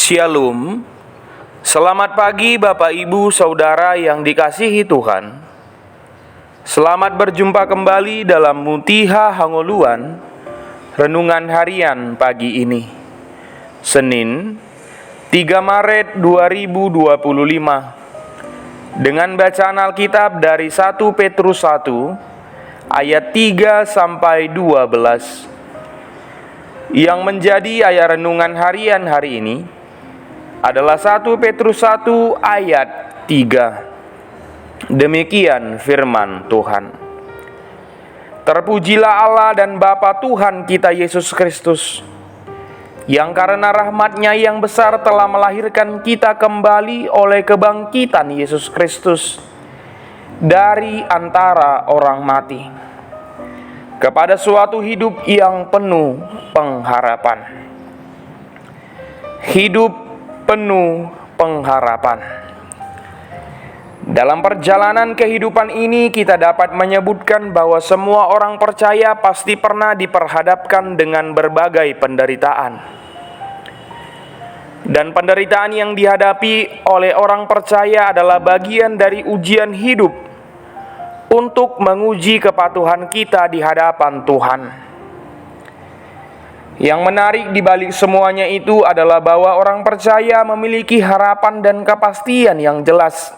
Shalom. Selamat pagi Bapak Ibu Saudara yang dikasihi Tuhan. Selamat berjumpa kembali dalam Mutiha Hangoluan, renungan harian pagi ini, Senin 3 Maret 2025, dengan bacaan Alkitab dari 1 Petrus 1 ayat 3 sampai 12. Yang menjadi ayat renungan harian hari ini adalah 1 Petrus 1 ayat 3. Demikian firman Tuhan. Terpujilah Allah dan Bapa Tuhan kita Yesus Kristus, yang karena rahmat-Nya yang besar telah melahirkan kita kembali oleh kebangkitan Yesus Kristus dari antara orang mati, kepada suatu hidup yang penuh pengharapan. Hidup penuh pengharapan. Dalam perjalanan kehidupan ini kita dapat menyebutkan bahwa semua orang percaya pasti pernah diperhadapkan dengan berbagai penderitaan. Dan penderitaan yang dihadapi oleh orang percaya adalah bagian dari ujian hidup untuk menguji kepatuhan kita di hadapan Tuhan. Yang menarik di balik semuanya itu adalah bahwa orang percaya memiliki harapan dan kepastian yang jelas,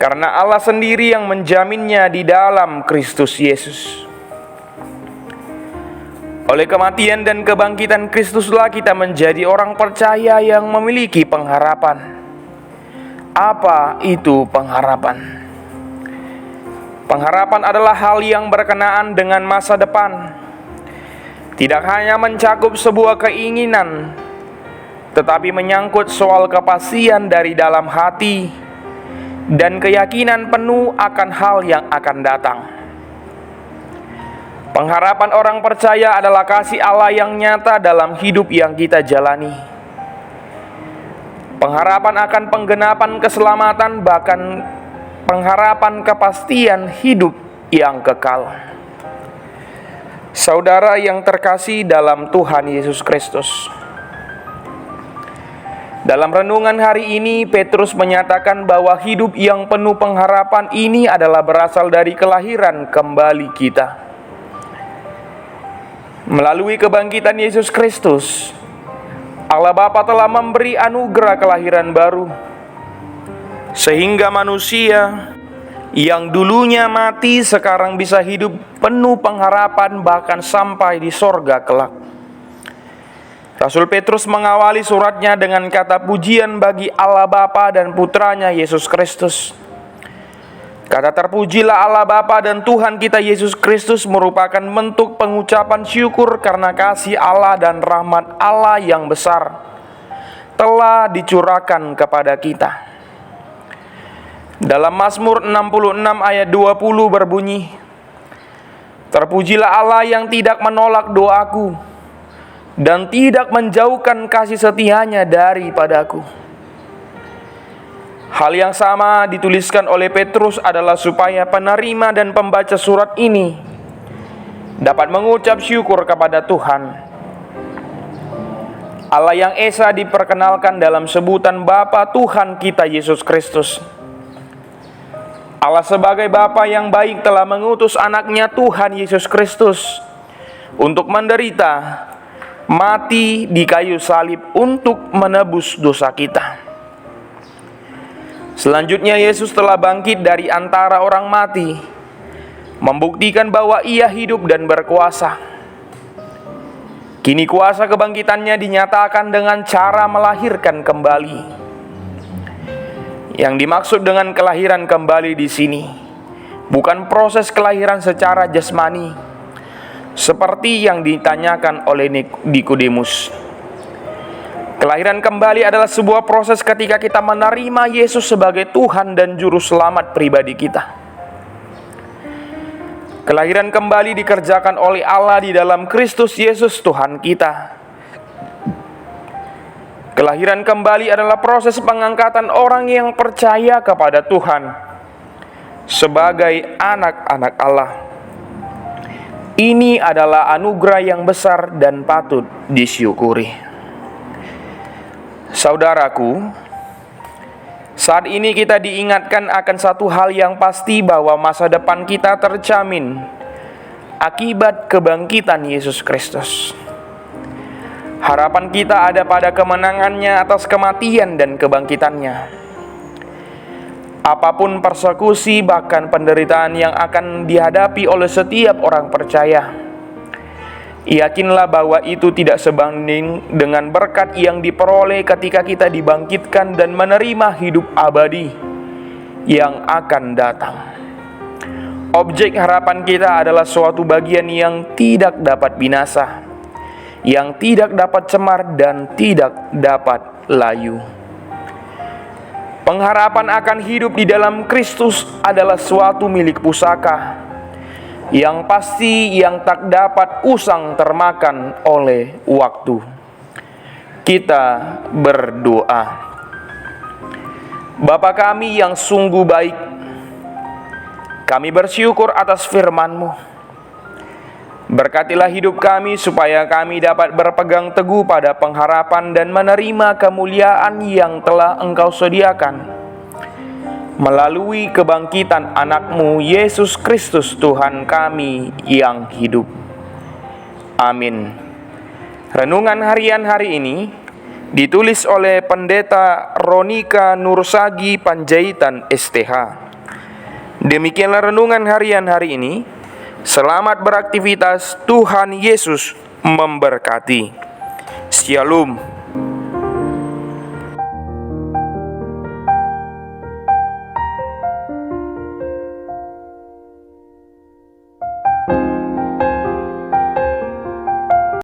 karena Allah sendiri yang menjaminnya di dalam Kristus Yesus. Oleh kematian dan kebangkitan Kristuslah kita menjadi orang percaya yang memiliki pengharapan. Apa itu pengharapan? Pengharapan adalah hal yang berkenaan dengan masa depan. Tidak hanya mencakup sebuah keinginan, tetapi menyangkut soal kepastian dari dalam hati dan keyakinan penuh akan hal yang akan datang. Pengharapan orang percaya adalah kasih Allah yang nyata dalam hidup yang kita jalani. Pengharapan akan penggenapan keselamatan, bahkan pengharapan kepastian hidup yang kekal. Saudara yang terkasih dalam Tuhan Yesus Kristus, dalam renungan hari ini Petrus menyatakan bahwa hidup yang penuh pengharapan ini adalah berasal dari kelahiran kembali kita. Melalui kebangkitan Yesus Kristus, Allah Bapa telah memberi anugerah kelahiran baru, sehingga manusia yang dulunya mati sekarang bisa hidup penuh pengharapan bahkan sampai di sorga kelak. Rasul Petrus mengawali suratnya dengan kata pujian bagi Allah Bapa dan Putranya Yesus Kristus. Kata terpujilah Allah Bapa dan Tuhan kita Yesus Kristus merupakan bentuk pengucapan syukur karena kasih Allah dan rahmat Allah yang besar telah dicurahkan kepada kita. Dalam Mazmur 66 ayat 20 berbunyi, terpujilah Allah yang tidak menolak doaku dan tidak menjauhkan kasih setianya daripadaku. Hal yang sama dituliskan oleh Petrus adalah supaya penerima dan pembaca surat ini dapat mengucap syukur kepada Tuhan. Allah yang esa diperkenalkan dalam sebutan Bapa Tuhan kita Yesus Kristus. Allah sebagai Bapa yang baik telah mengutus anaknya Tuhan Yesus Kristus untuk menderita, mati di kayu salib untuk menebus dosa kita. Selanjutnya Yesus telah bangkit dari antara orang mati, membuktikan bahwa Ia hidup dan berkuasa. Kini kuasa kebangkitannya dinyatakan dengan cara melahirkan kembali. Yang dimaksud dengan kelahiran kembali di sini bukan proses kelahiran secara jasmani seperti yang ditanyakan oleh Nikodemus. Kelahiran kembali adalah sebuah proses ketika kita menerima Yesus sebagai Tuhan dan Juru Selamat pribadi kita. Kelahiran kembali dikerjakan oleh Allah di dalam Kristus Yesus Tuhan kita. Kelahiran kembali adalah proses pengangkatan orang yang percaya kepada Tuhan sebagai anak-anak Allah. Ini adalah anugerah yang besar dan patut disyukuri. Saudaraku, saat ini kita diingatkan akan satu hal yang pasti, bahwa masa depan kita terjamin akibat kebangkitan Yesus Kristus. Harapan kita ada pada kemenangannya atas kematian dan kebangkitannya. Apapun persekusi, bahkan penderitaan yang akan dihadapi oleh setiap orang percaya, yakinlah bahwa itu tidak sebanding dengan berkat yang diperoleh ketika kita dibangkitkan dan menerima hidup abadi yang akan datang. Objek harapan kita adalah suatu bagian yang tidak dapat binasa, yang tidak dapat cemar dan tidak dapat layu. Pengharapan akan hidup di dalam Kristus adalah suatu milik pusaka yang pasti, yang tak dapat usang termakan oleh waktu. Kita berdoa. Bapa kami yang sungguh baik, kami bersyukur atas firman-Mu. Berkatilah hidup kami supaya kami dapat berpegang teguh pada pengharapan dan menerima kemuliaan yang telah Engkau sediakan melalui kebangkitan anak-Mu Yesus Kristus Tuhan kami yang hidup. Amin. Renungan harian hari ini ditulis oleh Pendeta Ronika Nursagi Panjaitan STH. Demikianlah renungan harian hari ini. Selamat beraktivitas, Tuhan Yesus memberkati. Shalom.